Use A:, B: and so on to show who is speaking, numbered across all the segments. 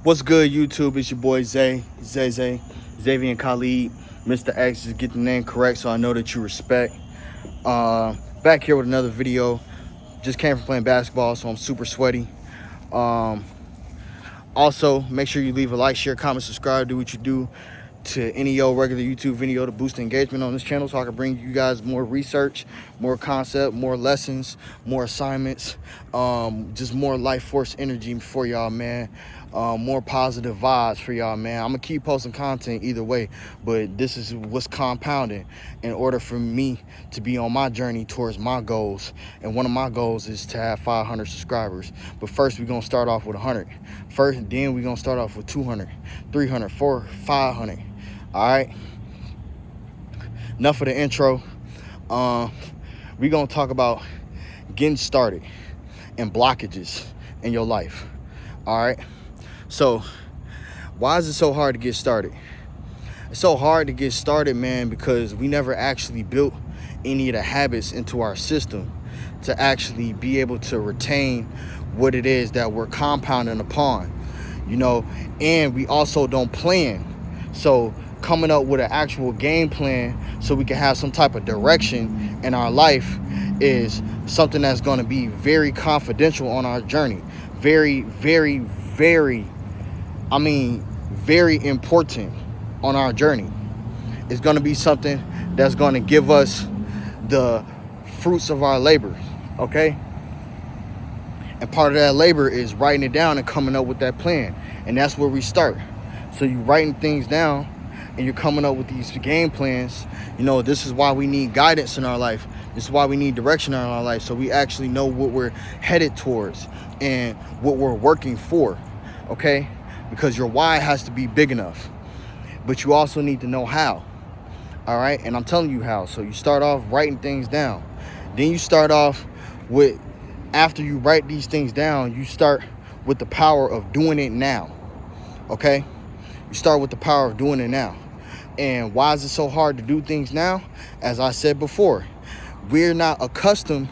A: What's good, YouTube? It's your boy Xavier and Khalid. Mr. X, just get the name correct so I know that you respect. Back here with another video. Just came from playing basketball, so I'm super sweaty. Also, make sure you leave a like, share, comment, subscribe, do what you do to any regular YouTube video to boost engagement on this channel so I can bring you guys more research, more concept, more lessons, more assignments, just more life force energy for y'all, man. More positive vibes for y'all, man. I'm gonna keep posting content either way, but this is what's compounding in order for me to be on my journey towards my goals. And one of my goals is to have 500 subscribers. But first, we're gonna start off with 100. First, then we're gonna start off with 200, 300, 400, 500. All right, enough of the intro. We're gonna talk about getting started and blockages in your life. All right, so why is it so hard to get started? It's so hard to get started, man, because we never actually built any of the habits into our system to actually be able to retain what it is that we're compounding upon, you know. And we also don't plan. So coming up with an actual game plan so we can have some type of direction in our life is something that's going to be very confidential on our journey. Very, very, very, very important on our journey. It's going to be something that's going to give us the fruits of our labor, okay? And part of that labor is writing it down and coming up with that plan. And that's where we start. So you writing things down and you're coming up with these game plans. You know, this is why we need guidance in our life. This is why we need direction in our life, so we actually know what we're headed towards and what we're working for, okay? Because your why has to be big enough, but you also need to know how, all right? And I'm telling you how. So you start off writing things down. Then you start off with, after you write these things down, you start with the power of doing it now, okay? You start with the power of doing it now. And why is it so hard to do things now? As I said before, we're not accustomed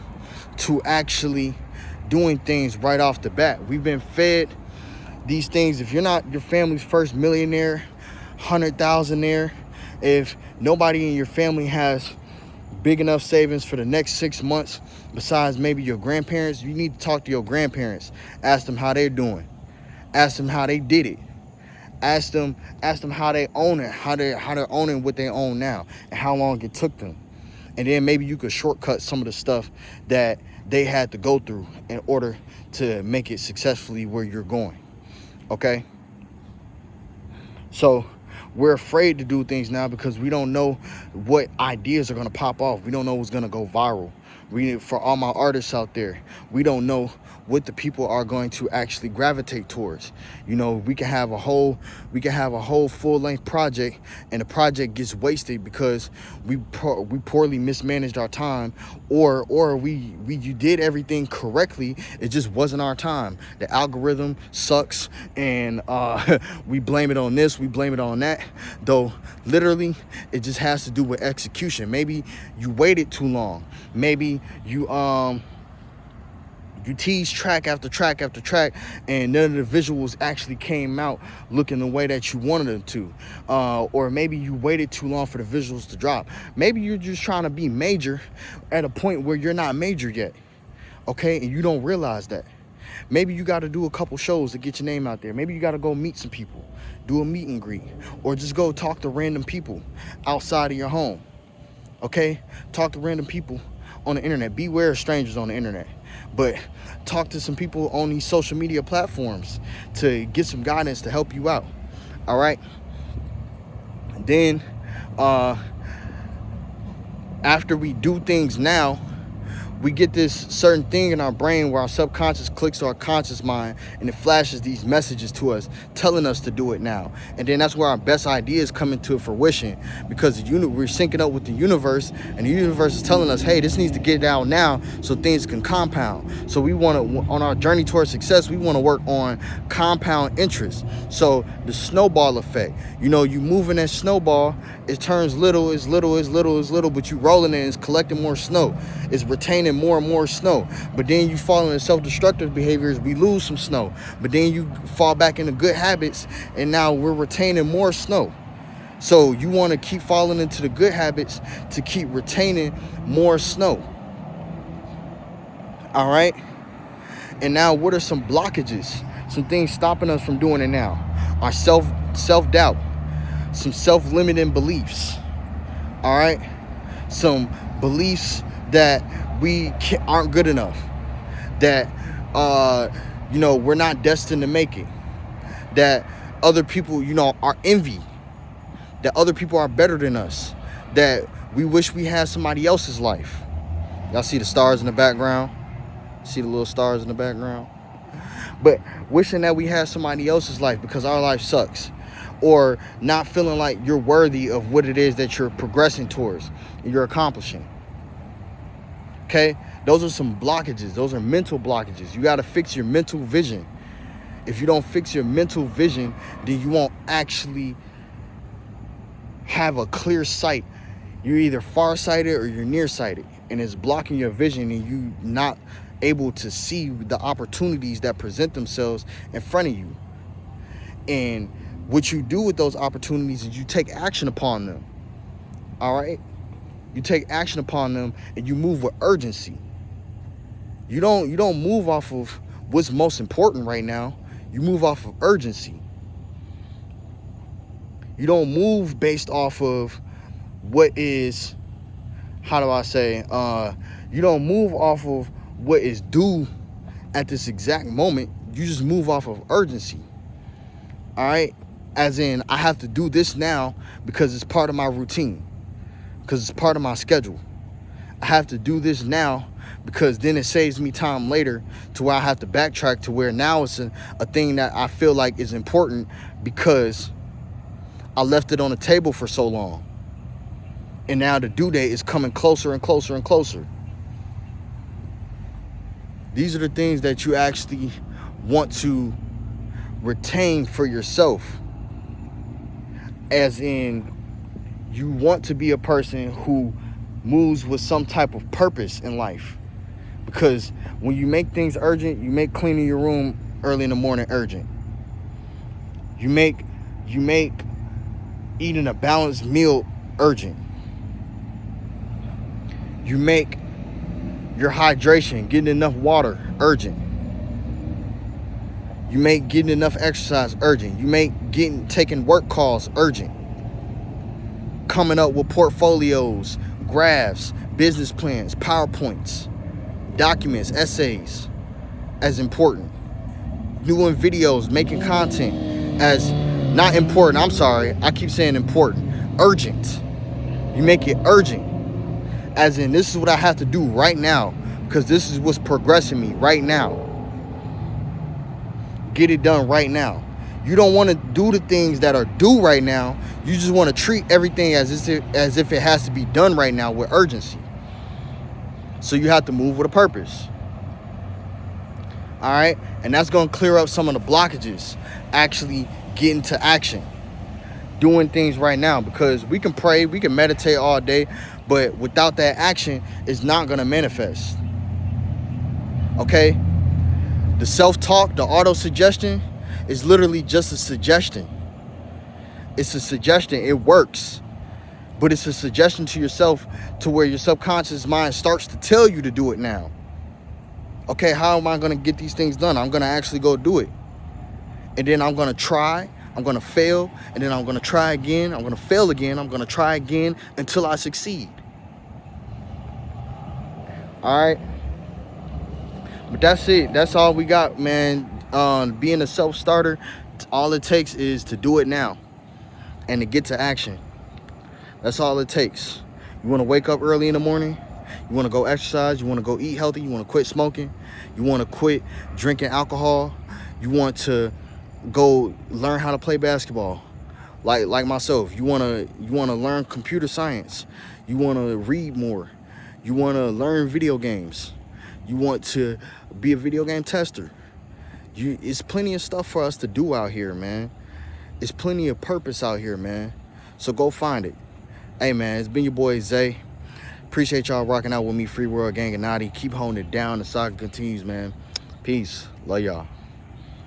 A: to actually doing things right off the bat. We've been fed these things. If you're not your family's first millionaire, 100,000-aire, if nobody in your family has big enough savings for the next 6 months, besides maybe your grandparents, you need to talk to your grandparents. Ask them how they're doing. Ask them how they did it. Ask them how they own it, how they're owning what they own now, and how long it took them. And then maybe you could shortcut some of the stuff that they had to go through in order to make it successfully where you're going, okay? So we're afraid to do things now because we don't know what ideas are going to pop off. We don't know what's going to go viral. For all my artists out there, we don't know what the people are going to actually gravitate towards. You know, we can have a whole full-length project, and the project gets wasted because we poorly mismanaged our time, or you did everything correctly, it just wasn't our time. The algorithm sucks, and we blame it on this, we blame it on that. Though literally it just has to do with execution. Maybe you waited too long. Maybe you teased track after track after track, and none of the visuals actually came out looking the way that you wanted them to. Or maybe you waited too long for the visuals to drop. Maybe you're just trying to be major at a point where you're not major yet, okay? And you don't realize that. Maybe you got to do a couple shows to get your name out there. Maybe you got to go meet some people, do a meet and greet, or just go talk to random people outside of your home, okay? Talk to random people on the internet. Beware of strangers on the internet, but talk to some people on these social media platforms to get some guidance to help you out, all right? Then after we do things now, we get this certain thing in our brain where our subconscious clicks to our conscious mind, and it flashes these messages to us telling us to do it now. And then that's where our best ideas come into fruition, because we're syncing up with the universe, and the universe is telling us, hey, this needs to get out now so things can compound. So we want to, on our journey towards success, we want to work on compound interest. So the snowball effect, you know, you moving that snowball, it turns little, but you rolling it, it's collecting more snow, it's retaining retaining more and more snow. But then you fall into self-destructive behaviors, we lose some snow. But then you fall back into good habits, and now we're retaining more snow. So you want to keep falling into the good habits to keep retaining more snow. All right. And now, what are some blockages? Some things stopping us from doing it now? Our self-doubt, some self-limiting beliefs. All right. Some beliefs that we aren't good enough, that we're not destined to make it, that other people are envy, that other people are better than us, that we wish we had somebody else's life. Y'all see the stars in the background? See the little stars in the background? But wishing that we had somebody else's life because our life sucks, or not feeling like you're worthy of what it is that you're progressing towards and you're accomplishing. Okay, those are some blockages. Those are mental blockages. You got to fix your mental vision. If you don't fix your mental vision, then you won't actually have a clear sight. You're either farsighted or you're nearsighted, and it's blocking your vision, and you not able to see the opportunities that present themselves in front of you. And what you do with those opportunities is you take action upon them. All right, you take action upon them, and you move with urgency. You don't move off of what's most important right now. You move off of urgency. You don't move based off of what is, how do I say, you don't move off of what is due at this exact moment. You just move off of urgency. All right, as in, I have to do this now because it's part of my routine, because it's part of my schedule. I have to do this now because then it saves me time later to where I have to backtrack to where now it's a thing that I feel like is important because I left it on the table for so long. And now the due date is coming closer and closer and closer. These are the things that you actually want to retain for yourself. As in, you want to be a person who moves with some type of purpose in life. Because when you make things urgent, you make cleaning your room early in the morning urgent. You make eating a balanced meal urgent. You make your hydration, getting enough water, urgent. You make getting enough exercise urgent. You make taking work calls urgent. Coming up with portfolios, graphs, business plans, PowerPoints, documents, essays as important. Doing videos, making content as not important. I'm sorry, I keep saying important. Urgent. You make it urgent. As in, this is what I have to do right now because this is what's progressing me right now. Get it done right now. You don't want to do the things that are due right now. You just want to treat everything as if it has to be done right now with urgency. So you have to move with a purpose. All right? And that's going to clear up some of the blockages. Actually getting to action. Doing things right now. Because we can pray, we can meditate all day, but without that action, it's not going to manifest. Okay? The self-talk, the auto-suggestion is literally just a suggestion. It's a suggestion. It works. But it's a suggestion to yourself to where your subconscious mind starts to tell you to do it now. Okay, how am I going to get these things done? I'm going to actually go do it. And then I'm going to try. I'm going to fail. And then I'm going to try again. I'm going to fail again. I'm going to try again until I succeed. All right. But that's it. That's all we got, man. Being a self-starter, all it takes is to do it now and to get to action. That's all it takes. You want to wake up early in the morning. You want to go exercise. You want to go eat healthy. You want to quit smoking. You want to quit drinking alcohol. You want to go learn how to play basketball, like myself. You want to learn computer science. You want to read more. You want to learn video games. You want to be a video game tester. It's plenty of stuff for us to do out here, man. It's plenty of purpose out here, man. So go find it. Hey, man, it's been your boy Zay. Appreciate y'all rocking out with me, Free World Gang and Naughty. Keep holding it down. The saga continues, man. Peace. Love y'all.